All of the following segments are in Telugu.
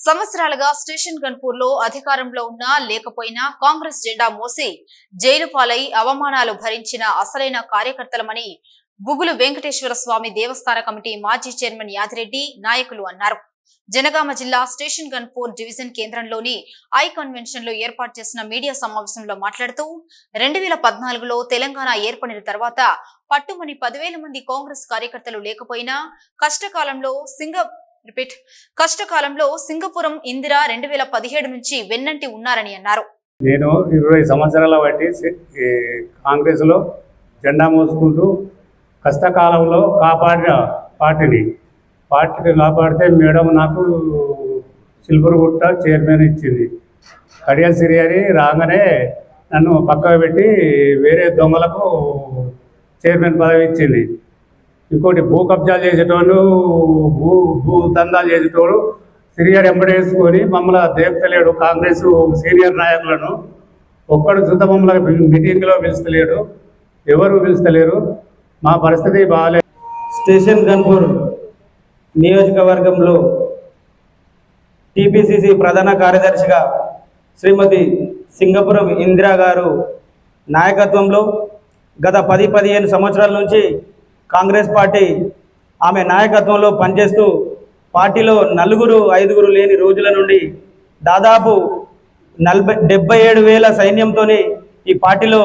సంవత్సరాలుగా స్టేషన్ గన్పూర్ లో అధికారంలో ఉన్నా లేకపోయినా కాంగ్రెస్ జెండా మోసి జైలు పాలై అవమానాలు భరించిన అసలైన కార్యకర్తలమని బుగులు వెంకటేశ్వర స్వామి దేవస్థాన కమిటీ మాజీ చైర్మన్ యాదిరెడ్డి నాయకులు అన్నారు. జనగామ జిల్లా స్టేషన్ గన్పూర్ డివిజన్ కేంద్రంలోని ఐ కన్వెన్షన్ లో ఏర్పాటు చేసిన మీడియా సమావేశంలో మాట్లాడుతూ 2014లో తెలంగాణ ఏర్పడిన తర్వాత పట్టుమని 10,000 మంది కాంగ్రెస్ కార్యకర్తలు లేకపోయినా కష్టకాలంలో సింగపురం ఇందిరా 2017 నుంచి వెన్నంటి ఉన్నారని అన్నారు. నేను 20 సంవత్సరాల బట్టి కాంగ్రెస్ లో జెండా మోసుకుంటూ కష్టకాలంలో కాపాడిన పార్టీని కాపాడితే మేడం నాకు సిల్వర్గుట్ట చైర్మన్ ఇచ్చింది. కడియల్ సిరియాని రాగానే నన్ను పక్కకు పెట్టి వేరే దొంగలకు చైర్మన్ పదవి ఇచ్చింది. ఇంకోటి భూ కబ్జాలు చేసేటోళ్ళు భూ దందాలు చేసేటోడు సిరియర్ ఎంబడేసుకొని మమ్మల్ని దేవతలేడు. కాంగ్రెస్ సీనియర్ నాయకులను ఒక్కడు శుద్ధ మమ్మల్ని మీటింగ్లో పిలుస్తలేడు, ఎవరు పిలుస్తలేరు. మా పరిస్థితి బాగాలేదు. స్టేషన్ గన్పూర్ నియోజకవర్గంలో టీపీసీసీ ప్రధాన కార్యదర్శిగా శ్రీమతి సింగపురం ఇందిరా గారు నాయకత్వంలో గత 10-15 సంవత్సరాల నుంచి కాంగ్రెస్ పార్టీ ఆమె నాయకత్వంలో పనిచేస్తూ పార్టీలో 4-5 లేని రోజుల నుండి దాదాపు 77,000 సైన్యంతో ఈ పార్టీలో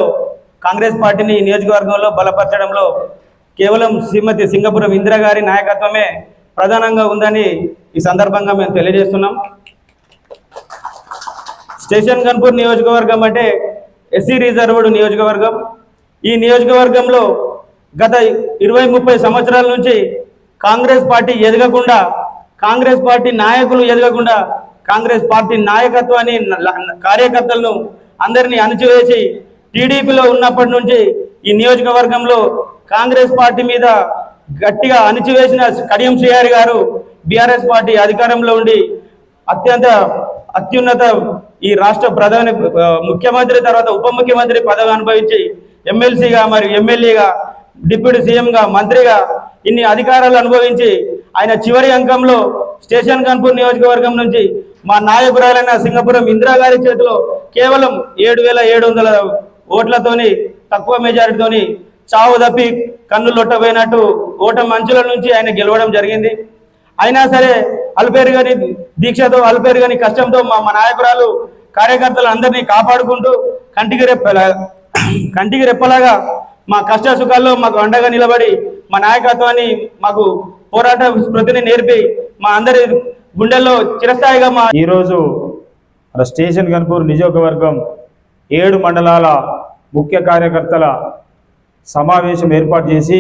కాంగ్రెస్ పార్టీని నియోజకవర్గంలో బలపరచడంలో కేవలం శ్రీమతి సింగపురం ఇందిరా గారి నాయకత్వమే ప్రధానంగా ఉందని ఈ సందర్భంగా మేము తెలియజేస్తున్నాం. స్టేషన్ గన్పూర్ నియోజకవర్గం అంటే ఎస్సీ రిజర్వ్డ్ నియోజకవర్గం. ఈ నియోజకవర్గంలో గత 20-30 సంవత్సరాల నుంచి కాంగ్రెస్ పార్టీ ఎదగకుండా, కాంగ్రెస్ పార్టీ నాయకులు ఎదగకుండా, కాంగ్రెస్ పార్టీ నాయకత్వాన్ని కార్యకర్తలను అందరినీ అణచివేసి టీడీపీలో ఉన్నప్పటి నుంచి ఈ నియోజకవర్గంలో కాంగ్రెస్ పార్టీ మీద గట్టిగా అణచివేసిన కడియం శ్రీహరి గారు బీఆర్ఎస్ పార్టీ అధికారంలో ఉండి అత్యున్నత ఈ రాష్ట్ర ప్రధాని ముఖ్యమంత్రి తర్వాత ఉప ముఖ్యమంత్రి పదవి అనుభవించి ఎమ్మెల్సీగా మరియు ఎమ్మెల్యేగా డిప్యూటీ సీఎంగా మంత్రిగా ఇన్ని అధికారాలు అనుభవించి ఆయన చివరి అంకంలో స్టేషన్ గన్పూర్ నియోజకవర్గం నుంచి మా నాయకురాలైన సింగపురం ఇందిరా గారి చేతిలో కేవలం 7,700 ఓట్లతోని తక్కువ మెజారిటీతోని చావు తప్పి కన్ను లొట్టపోయినట్టు ఓటమి అంచుల నుంచి ఆయన గెలవడం జరిగింది. అయినా సరే అల్పేరుగని దీక్షతో అల్పేరుగని కష్టంతో మా నాయకురాలు కార్యకర్తలు అందరినీ కాపాడుకుంటూ కంటికి రెప్పలాగా మా కష్ట సుఖాల్లో మాకు అండగా నిలబడి మా నాయకత్వాన్ని మాకు పోరాట స్మృతిని నేర్పి మా అందరి గుండెల్లో చిరస్థాయిగా ఈరోజు స్టేషన్ గన్పూర్ నియోజకవర్గం 7 మండలాల ముఖ్య కార్యకర్తల సమావేశం ఏర్పాటు చేసి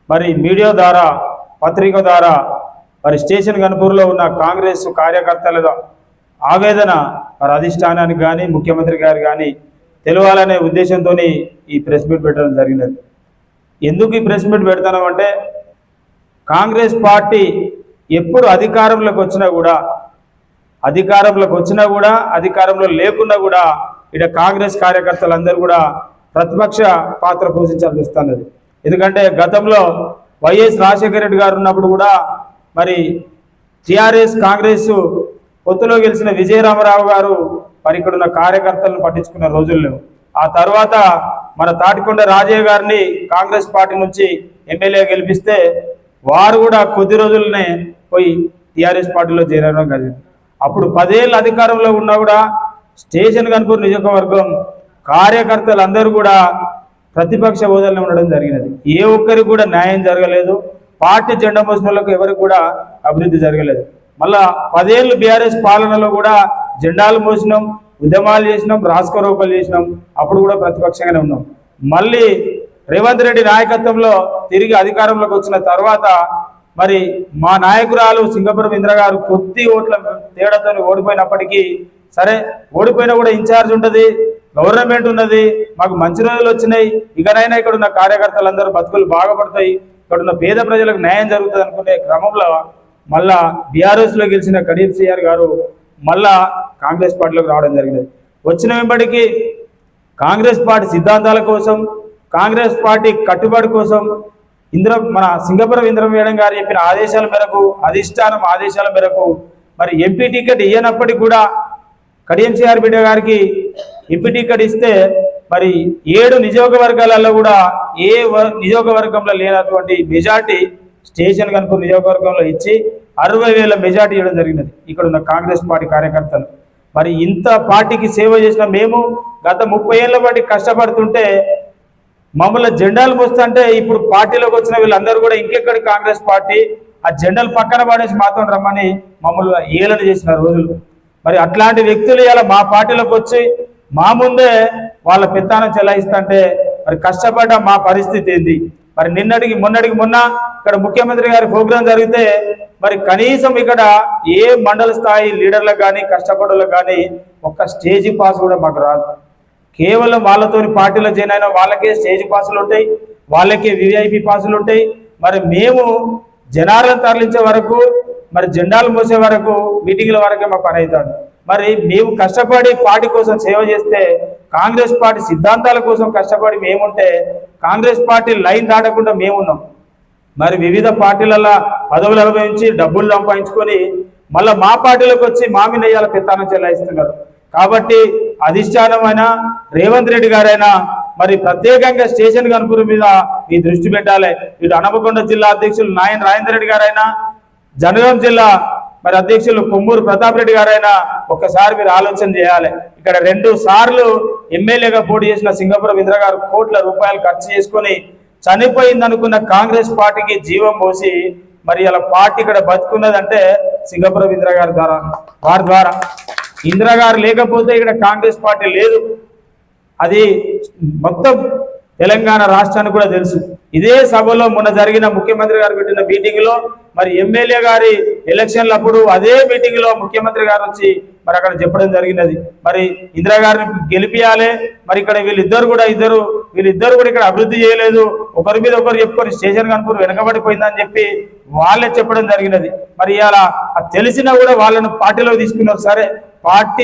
మరి మీడియా ద్వారా పత్రిక ద్వారా మరి స్టేషన్ గన్పూర్లో ఉన్న కాంగ్రెస్ కార్యకర్తల ఆవేదన మరి అధిష్టానానికి కానీ ముఖ్యమంత్రి గారు కానీ తెలవాలనే ఉద్దేశంతో ఈ ప్రెస్ మీట్ పెట్టడం జరిగినది. ఎందుకు ఈ ప్రెస్ మీట్ పెడతామంటే కాంగ్రెస్ పార్టీ ఎప్పుడు అధికారంలోకి వచ్చినా కూడా అధికారంలో లేకున్నా కూడా ఇక్కడ కాంగ్రెస్ కార్యకర్తలందరూ కూడా ప్రతిపక్ష పాత్ర పోషించాల్సి వస్తున్నది. ఎందుకంటే గతంలో వైఎస్ రాజశేఖర రెడ్డి గారు ఉన్నప్పుడు కూడా మరి టీఆర్ఎస్ కాంగ్రెస్ పొత్తులో గెలిచిన విజయరామరావు గారు మరి ఇక్కడ ఉన్న కార్యకర్తలను పట్టించుకున్న రోజుల్లో ఆ తర్వాత మన తాటికొండ రాజయ్య గారిని కాంగ్రెస్ పార్టీ నుంచి ఎమ్మెల్యే గెలిపిస్తే వారు కూడా కొద్ది రోజులనే పోయి టీఆర్ఎస్ పార్టీలో చేరడం జరిగింది. అప్పుడు 10 ఏళ్ళ అధికారంలో ఉన్నా కూడా స్టేషన్ గన్పూర్ నియోజకవర్గం కార్యకర్తలందరూ కూడా ప్రతిపక్ష హోదాలో ఉండడం జరిగినది. ఏ ఒక్కరికి కూడా న్యాయం జరగలేదు. పార్టీ జెండా మోసినోళ్ళకు ఎవరికి కూడా అభివృద్ధి జరగలేదు. మళ్ళా 10 ఏళ్ళు బీఆర్ఎస్ పాలనలో కూడా జెండాలు మోసినాం, ఉద్యమాలు చేసినాం, రాజకీయ చేసినాం, అప్పుడు కూడా ప్రతిపక్షంగానే ఉన్నాం. మళ్ళీ రేవంత్ రెడ్డి నాయకత్వంలో తిరిగి అధికారంలోకి వచ్చిన తర్వాత మరి మా నాయకురాలు సింగపురం ఇందిరా గారు కొద్ది ఓట్ల తేడాతో ఓడిపోయినప్పటికీ సరే, ఓడిపోయినా కూడా ఇన్ఛార్జ్ ఉంటుంది, గవర్నమెంట్ ఉన్నది, మాకు మంచి రోజులు వచ్చినాయి, ఇకనైనా ఇక్కడ ఉన్న కార్యకర్తలందరూ బతుకులు బాగుపడతాయి, ఇక్కడ ఉన్న పేద ప్రజలకు న్యాయం జరుగుతుంది అనుకునే క్రమంలో మళ్ళా బీఆర్ఎస్లో గెలిచిన కడియం శ్రీహరి గారు మళ్ళా కాంగ్రెస్ పార్టీలోకి రావడం జరిగింది. వచ్చిన వెంబడికి కాంగ్రెస్ పార్టీ సిద్ధాంతాల కోసం, కాంగ్రెస్ పార్టీ కట్టుబడి కోసం మన సింగపురం ఇంద్ర మేడం గారు చెప్పిన ఆదేశాల మేరకు, అధిష్టానం ఆదేశాల మేరకు మరి ఎంపీ టికెట్ ఇయ్యనప్పటికీ కూడా కడియం సిఆర్ బిడ్డ గారికి ఎంపీ టికెట్ ఇస్తే మరి 7 నియోజకవర్గాలలో కూడా నియోజకవర్గంలో లేనటువంటి మెజార్టీ స్టేషన్ కనుక నియోజకవర్గంలో ఇచ్చి 60,000 మెజార్టీ ఇవ్వడం జరిగినది ఇక్కడ ఉన్న కాంగ్రెస్ పార్టీ కార్యకర్తలు. మరి ఇంత పార్టీకి సేవ చేసిన మేము గత 30 ఏళ్ల బట్టి కష్టపడుతుంటే మమ్మల్ని జెండాలు మోస్తుంటే ఇప్పుడు పార్టీలోకి వచ్చిన వీళ్ళందరూ కూడా ఇంకెక్కడి కాంగ్రెస్ పార్టీ ఆ జెండాలు పక్కన పడేసి మాతో రమ్మని మమ్మల్ని ఏలన చేసిన రోజులు. మరి అట్లాంటి వ్యక్తులు ఇలా మా పార్టీలోకి వచ్చి మా ముందే వాళ్ళ పెత్తానం చెలాయిస్తుంటే మరి కష్టపడ్డ మా పరిస్థితి ఏంది? మరి మొన్నటికి మొన్న ఇక్కడ ముఖ్యమంత్రి గారి ప్రోగ్రాం జరిగితే మరి కనీసం ఇక్కడ ఏ మండల స్థాయి లీడర్లకు కానీ కష్టపడులకు కానీ ఒక్క స్టేజ్ పాస్ కూడా మాకు రాదు. కేవలం వాళ్ళతోని పార్టీలో జాయిన్ అయిన వాళ్ళకే స్టేజ్ పాసులు ఉంటాయి, వాళ్ళకే విఐపి పాసులు ఉంటాయి. మరి మేము జనాలను తరలించే వరకు మరి జెండాలు మోసే వరకు మీటింగ్ల వరకే మా పని అవుతుంది. మరి మేము కష్టపడి పార్టీ కోసం సేవ చేస్తే కాంగ్రెస్ పార్టీ సిద్ధాంతాల కోసం కష్టపడి మేముంటే కాంగ్రెస్ పార్టీ లైన్ దాటకుండా మేమున్నాం. మరి వివిధ పార్టీలలో పదవులు అనుభవించి డబ్బులు సంపాదించుకొని మళ్ళీ మా పార్టీలోకి వచ్చి మా మీద ఇవాళ పెత్తానం చెలాయిస్తున్నారు. కాబట్టి అధిష్టానమైన రేవంత్ రెడ్డి గారైనా మరి ప్రత్యేకంగా స్టేషన్ కనుపూరు మీద మీ దృష్టి పెట్టాలి. ఇటు హనుమకొండ జిల్లా అధ్యక్షులు నాయన రాజేందర్ రెడ్డి గారైనా, జనగాం జిల్లా మరి అధ్యక్షులు కొమ్మూరు ప్రతాప్ రెడ్డి గారైనా ఒక్కసారి మీరు ఆలోచన చేయాలి. ఇక్కడ 2 సార్లు ఎమ్మెల్యేగా పోటీ చేసిన సింగపురం ఇంద్ర గారు కోట్ల రూపాయలు ఖర్చు చేసుకొని చనిపోయిందనుకున్న కాంగ్రెస్ పార్టీకి జీవం పోసి మరి అలా పార్టీ ఇక్కడ బతుకున్నదంటే సింగపురం ఇంద్ర గారి ద్వారా, వారి ద్వారా. ఇందిరా గారు లేకపోతే ఇక్కడ కాంగ్రెస్ పార్టీ లేదు. అది మొత్తం తెలంగాణ రాష్ట్రానికి కూడా తెలుసు. ఇదే సభలో మొన్న జరిగిన ముఖ్యమంత్రి గారు పెట్టిన మీటింగ్ లో మరి ఎమ్మెల్యే గారి ఎలక్షన్లప్పుడు అదే మీటింగ్ లో ముఖ్యమంత్రి గారు వచ్చి మరి అక్కడ చెప్పడం జరిగినది. మరి ఇందిరా గారిని గెలిపియాలి, మరి ఇక్కడ వీళ్ళిద్దరు కూడా ఇక్కడ అభివృద్ధి చేయలేదు, ఒకరి మీద ఒకరు చెప్పుకొని స్టేషన్ కనుపూర్ వెనకబడిపోయిందని చెప్పి వాళ్ళే చెప్పడం జరిగినది. మరి ఇలా తెలిసినా కూడా వాళ్ళను పార్టీలో తీసుకున్నారు. సరే, పార్టీ